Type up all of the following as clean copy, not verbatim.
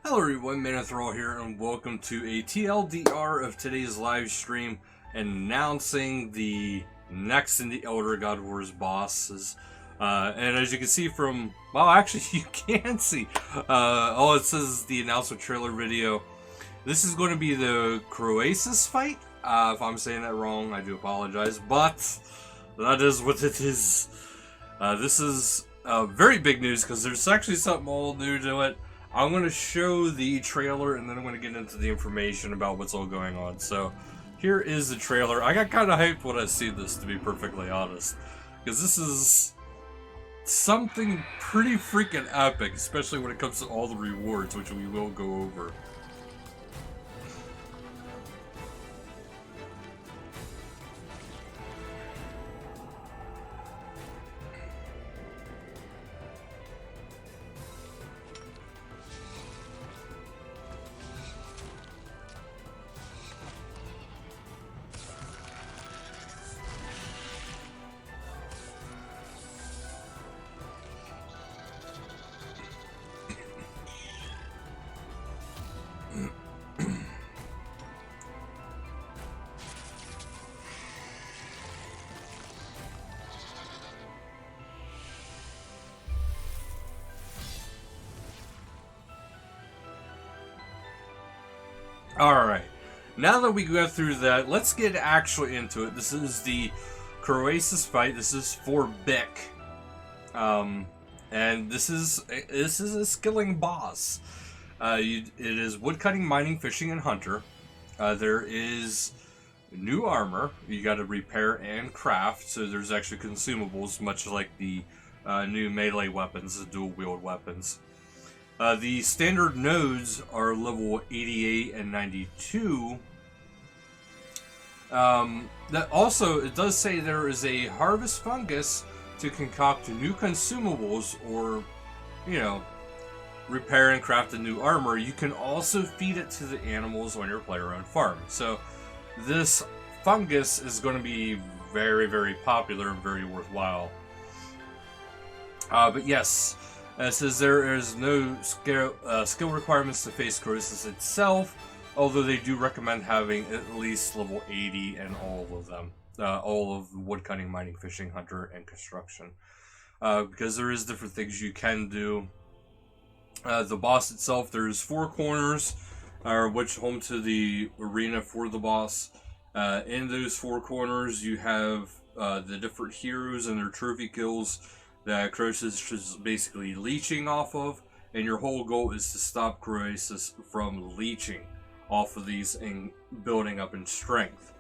Hello everyone, Manithral here, and welcome to a TLDR of today's live stream announcing the next in the Elder God Wars bosses. And as you can see from, well, actually you can see, all it says is the announcement trailer video. This is going to be the Croesus fight. If I'm saying that wrong, I do apologize, but that is what it is. This is very big news because there's actually something all new to it. I'm going to show the trailer and then I'm going to get into the information about what's all going on. So here is the trailer. I got kind of hyped when I see this, to be perfectly honest, because this is something pretty freaking epic, especially when it comes to all the rewards, which we will go over. Alright, now that we go through that, let's get actually into it. This is the Croesus fight. This is for Bick. And this is a skilling boss. It is woodcutting, mining, fishing, and hunter. There is new armor. You got to repair and craft, so there's actually consumables, much like the new melee weapons, the dual-wield weapons. The standard nodes are level 88 and 92. That also, it does say there is a harvest fungus to concoct new consumables or, you know, repair and craft a new armor. You can also feed it to the animals on your player-owned farm. So this fungus is going to be very, very popular and very worthwhile. But yes, it says there is no skill requirements to face Croesus itself, although they do recommend having at least level 80 in all of them. All of woodcutting, mining, fishing, hunter, and construction. Because there is different things you can do. The boss itself, there's 4 corners, which home to the arena for the boss. In those 4 corners, you have the different heroes and their trophy kills that Croesus is basically leeching off of, and your whole goal is to stop Croesus from leeching off of these and building up in strength.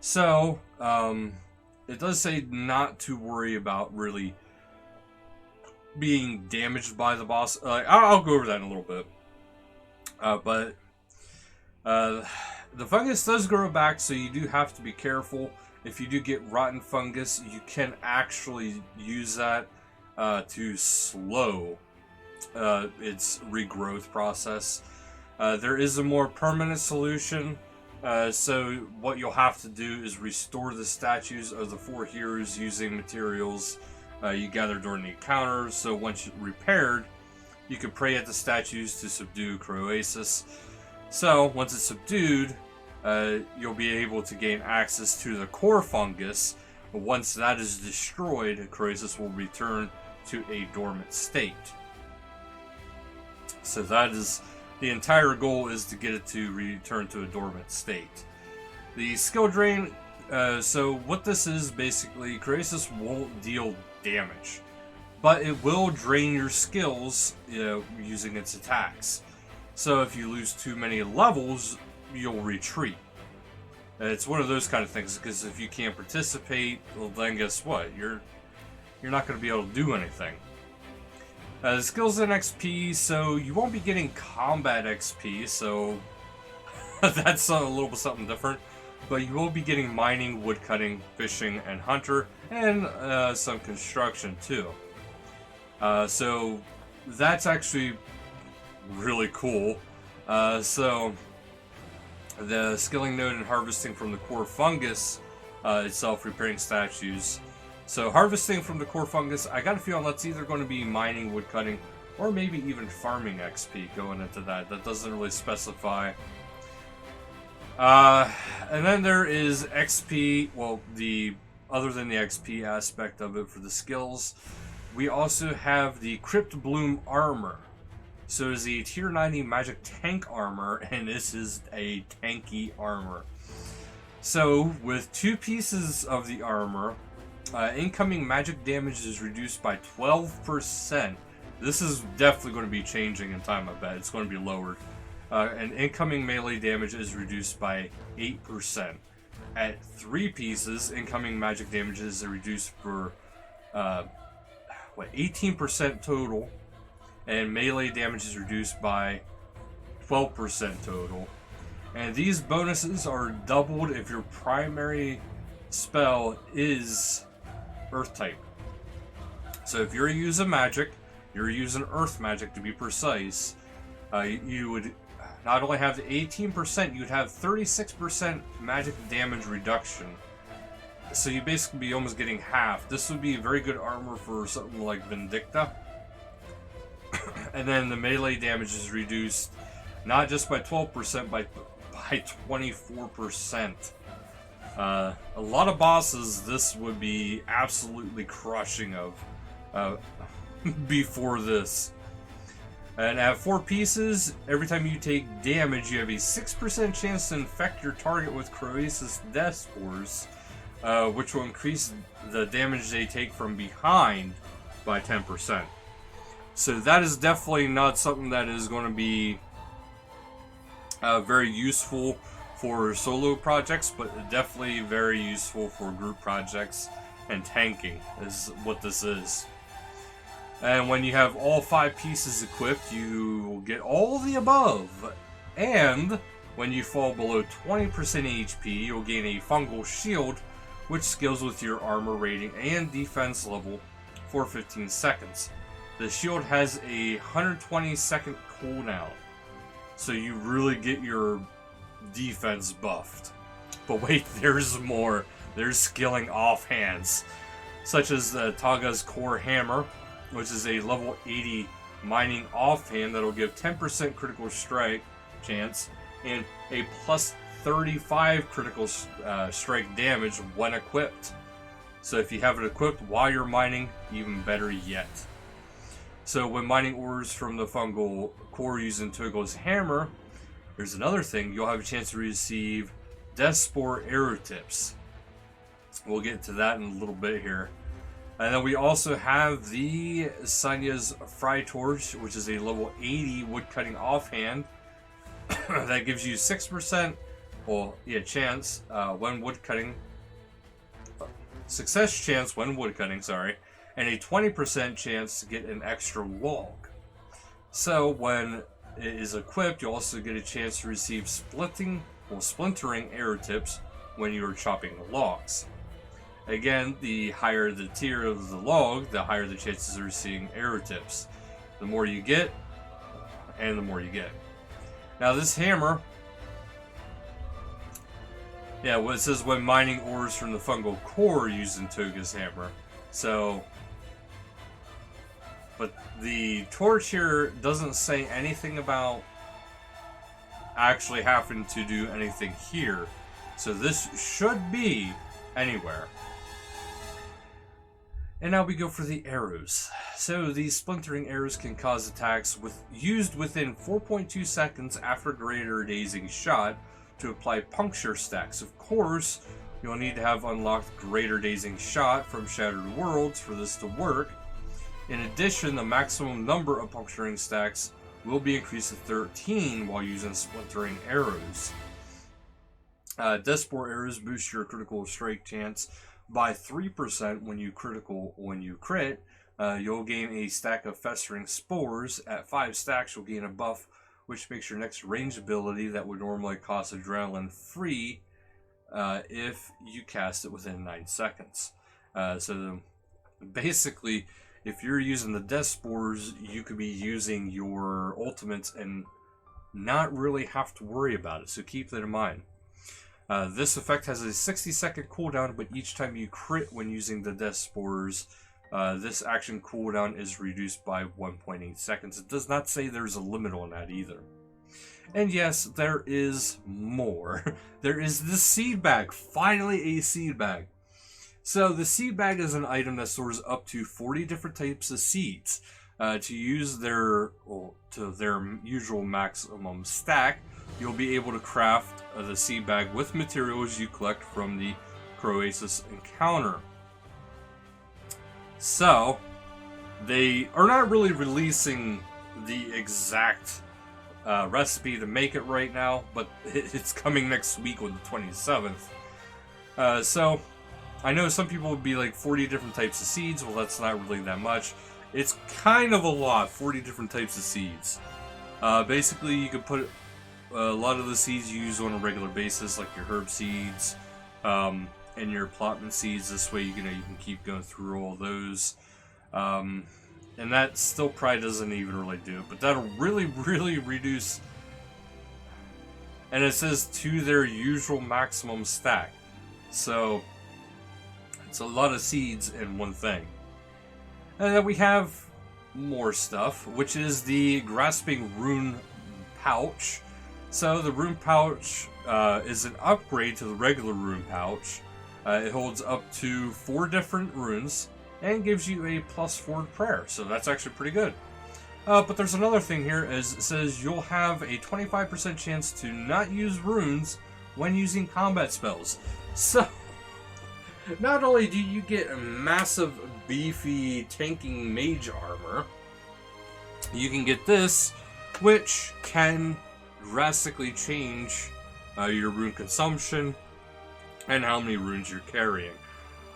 So, it does say not to worry about really being damaged by the boss. I'll go over that in a little bit. But the fungus does grow back, so you do have to be careful. If you do get rotten fungus, you can actually use that to slow its regrowth process. There is a more permanent solution. So what you'll have to do is restore the statues of the 4 heroes using materials you gather during the encounters. So once repaired, you can pray at the statues to subdue Croesus. So once it's subdued, you'll be able to gain access to the core fungus. Once that is destroyed, Croesus will return to a dormant state. So that is the entire goal, is to get it to return to a dormant state. The skill drain, so what this is basically, Croesus won't deal damage, but it will drain your skills, using its attacks. So if you lose too many levels, you'll retreat. It's one of those kind of things, because if you can't participate, well then guess what? You're not going to be able to do anything. The skills and XP, so you won't be getting combat XP, so that's a little bit something different. But you will be getting mining, woodcutting, fishing, and hunter, and some construction too. So that's actually really cool. So the skilling node and harvesting from the core fungus itself, repairing statues. So harvesting from the core fungus, I got a feeling that's either going to be mining, woodcutting, or maybe even farming XP going into that. That doesn't really specify. And then there is XP, well, other than the XP aspect of it for the skills, we also have the Crypt Bloom Armor. So it's a tier 90 magic tank armor, and this is a tanky armor. So with 2 pieces of the armor, incoming magic damage is reduced by 12%. This is definitely going to be changing in time, I bet. It's going to be lowered. And incoming melee damage is reduced by 8%. At 3 pieces, incoming magic damage is reduced for 18% total, and melee damage is reduced by 12% total. And these bonuses are doubled if your primary spell is Earth type. So if you're using magic, you're using Earth magic to be precise, you would not only have the 18%, you'd have 36% magic damage reduction. So you basically be almost getting half. This would be very good armor for something like Vindicta. And then the melee damage is reduced not just by 12%, by 24%. A lot of bosses this would be absolutely crushing of before this. And at 4 pieces, every time you take damage, you have a 6% chance to infect your target with Croesus death spores, which will increase the damage they take from behind by 10%. So that is definitely not something that is going to be very useful for solo projects, but definitely very useful for group projects, and tanking is what this is. And when you have all 5 pieces equipped, you will get all the above. And when you fall below 20% HP, you'll gain a fungal shield, which scales with your armor rating and defense level for 15 seconds. The shield has a 120-second cooldown, so you really get your defense buffed. But wait, there's more. There's skilling offhands, such as the Taga's Core Hammer, which is a level 80 mining offhand that'll give 10% critical strike chance and a plus 35 critical strike damage when equipped. So if you have it equipped while you're mining, even better yet. So when mining ores from the fungal core using Togo's hammer, there's another thing. You'll have a chance to receive Death Spore arrow tips. We'll get to that in a little bit here. And then we also have the Sanya's Fry Torch, which is a level 80 woodcutting offhand. That gives you 6% chance when woodcutting. Success chance when woodcutting, sorry. And a 20% chance to get an extra log. So when it is equipped, you also get a chance to receive splintering arrow tips when you are chopping logs. Again, the higher the tier of the log, the higher the chances of receiving arrow tips. The more you get, and the more you get. Now this hammer, it says when mining ores from the fungal core using Toga's hammer. So, but the torch here doesn't say anything about actually having to do anything here. So this should be anywhere. And now we go for the arrows. So these splintering arrows can cause attacks used within 4.2 seconds after greater dazing shot to apply puncture stacks. Of course, you'll need to have unlocked greater dazing shot from Shattered Worlds for this to work. In addition, the maximum number of puncturing stacks will be increased to 13 while using splintering arrows. Death Spore arrows boost your critical strike chance by 3% when you crit. You'll gain a stack of festering spores. At 5 stacks, you'll gain a buff, which makes your next range ability that would normally cost adrenaline free if you cast it within 9 seconds. So basically, if you're using the Death Spores, you could be using your ultimates and not really have to worry about it, so keep that in mind. This effect has a 60-second cooldown, but each time you crit when using the Death Spores, this action cooldown is reduced by 1.8 seconds. It does not say there's a limit on that either. And yes, there is more. There is the seed bag. Finally, a seed bag. So the seed bag is an item that stores up to 40 different types of seeds. To use their usual maximum stack, you'll be able to craft the seed bag with materials you collect from the Croesus encounter. So, they are not really releasing the exact recipe to make it right now, but it's coming next week on the 27th. So, I know some people would be like 40 different types of seeds. Well, that's not really that much. It's kind of a lot, 40 different types of seeds. Basically, you could put a lot of the seeds you use on a regular basis, like your herb seeds, and your plotman seeds. This way, you can keep going through all those. And that still probably doesn't even really do it, but that'll really reduce. And it says to their usual maximum stack. So, it's a lot of seeds in one thing. And then we have more stuff, which is the Grasping Rune Pouch. So the Rune Pouch is an upgrade to the regular Rune Pouch. It holds up to 4 different runes and gives you a +4 prayer, so that's actually pretty good. But there's another thing here, as it says you'll have a 25% chance to not use runes when using combat spells. So, not only do you get a massive, beefy, tanking mage armor, you can get this, which can drastically change your rune consumption and how many runes you're carrying.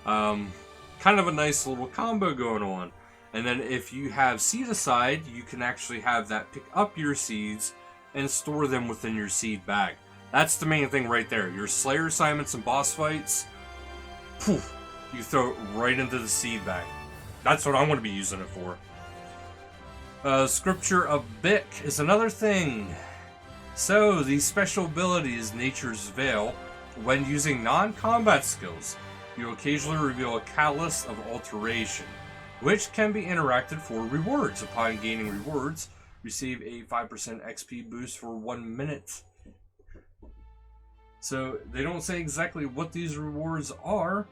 Kind of a nice little combo going on. And then if you have seed aside, you can actually have that pick up your seeds and store them within your seed bag. That's the main thing right there. Your Slayer assignments and boss fights, poof, you throw it right into the seed bag. That's what I'm going to be using it for. Scripture of Bic is another thing. So, the special ability is Nature's Veil. When using non-combat skills, you occasionally reveal a catalyst of alteration, which can be interacted for rewards. Upon gaining rewards, receive a 5% XP boost for 1 minute. So, they don't say exactly what these rewards are,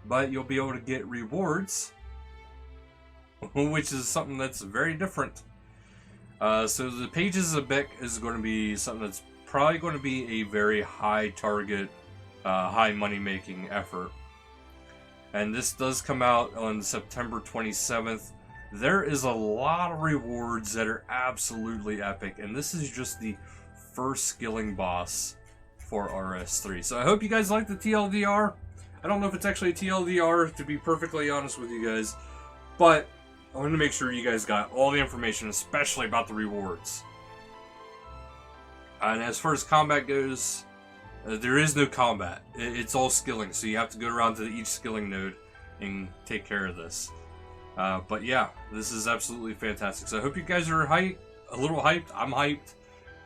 but you'll be able to get rewards, which is something that's very different. So the Pages of Bic is going to be something that's probably going to be a very high target, high money making effort. And this does come out on September 27th. There is a lot of rewards that are absolutely epic, and this is just the first skilling boss for RS3. So I hope you guys like the TLDR. I don't know if it's actually a TLDR, to be perfectly honest with you guys, but I wanted to make sure you guys got all the information, especially about the rewards. And as far as combat goes, there is no combat. It's all skilling, so you have to go around to each skilling node and take care of this. But yeah, this is absolutely fantastic. So I hope you guys are a little hyped. I'm hyped,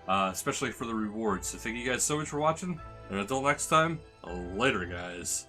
especially for the rewards. So thank you guys so much for watching, and until next time, later guys.